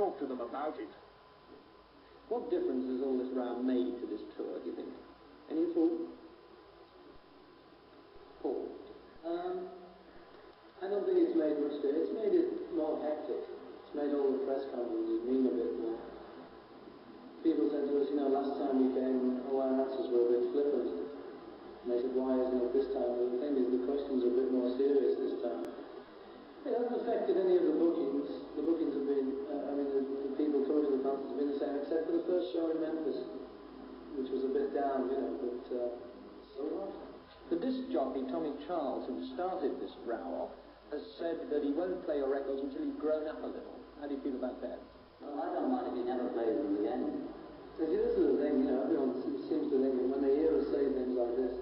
talk to them about it. What difference has all this row made to this tour, do you think? Any at all? Paul? I don't think it's made much difference. It's made it more hectic. It's made all the press conferences mean a bit more. People said to us, you know, last time we came, all our answers were a bit flippant. And they said, why isn't it this time? Well, the thing is, the questions are a bit more serious this time. It hasn't affected any of the bookings. The bookings have been, the people coming to the concerts have been the same, except for the first show in Memphis, which was a bit down, you know, but so what? The disc jockey Tommy Charles, who started this row off, has said that he won't play your records until you've grown up a little. How do you feel about that? Well, I don't mind if he never plays them again. So see, this is the thing, you know, everyone seems to think that when they hear us say things like this,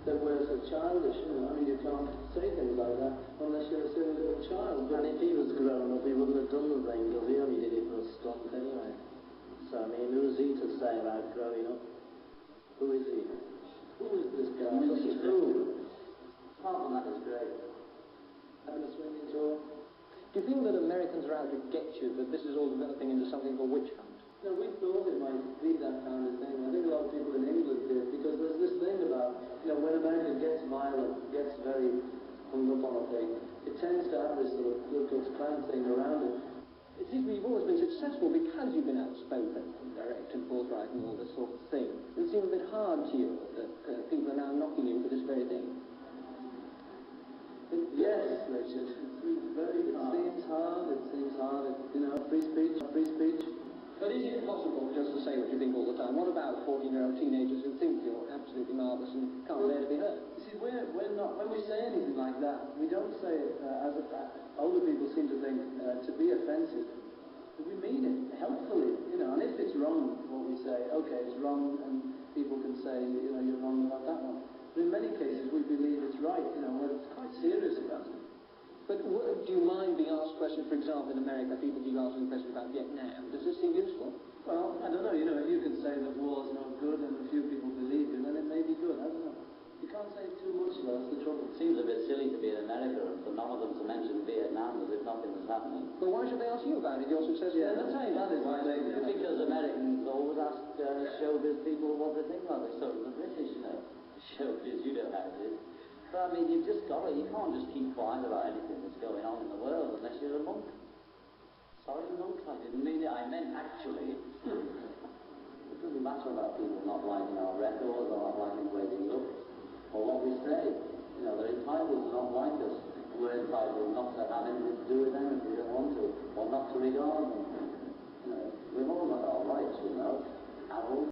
that we're so childish, you know. I mean, you can't say things like that unless you're a silly little child. And if he was grown up, he wouldn't have done the thing, because he only did it for a stunt anyway. So, I mean, who's he to say about growing up? Who is he? Who is this guy? Who's he? Apart from that, it's great. Having a swinging tour. Do you feel that Americans are out to get you, that this is all developing into something of a witch hunt? No, we thought it might be that kind of thing. I think a lot of people in England did, because there's this thing about, you know, when America gets violent, gets very hung up on a thing, it tends to have this sort of Ku Klux Klan thing around it. It seems to me you've always been successful because you've been outspoken and direct and forthright and all this sort of thing. It seems a bit hard to you that people are now knocking you for this very thing. Yes, Richard. It seems hard. You know, free speech. But is it possible just to say what you think all the time? What about 14-year-old teenagers who think you're absolutely marvellous and can't bear to be heard? You see, we're not, when we say anything like that, we don't say it older people seem to think to be offensive. But we mean it helpfully, you know, and if it's wrong, what we say, okay, it's wrong, and people can say, you know, you're wrong about that one. But in many cases, we believe it's right, you know, we're quite serious about it. But do you mind being asked questions, for example, in America, people keep asking questions about Vietnam. Does this seem useful? Well, I don't know, you know, if you can say that war's not good and a few people believe you, then it may be good, I don't know. You can't say too much of that's the trouble. It seems a bit silly to be in America and for none of them to mention Vietnam as if nothing was happening. But why should they ask you about it? You're successful entertainer. That is why they do. Because Americans always ask showbiz people what they think of it. So the British, you know, showbiz, you know how it is. But I mean, you've just got it. You can't just keep quiet about anything that's going on in the world unless you're a monk. Sorry, monk, I didn't mean it. I meant actually. It doesn't matter about people not liking our records or not liking the way we look or what we say. You know, they're entitled to not like us. We're entitled not to have anything to do with them if we don't want to, or not to regard them.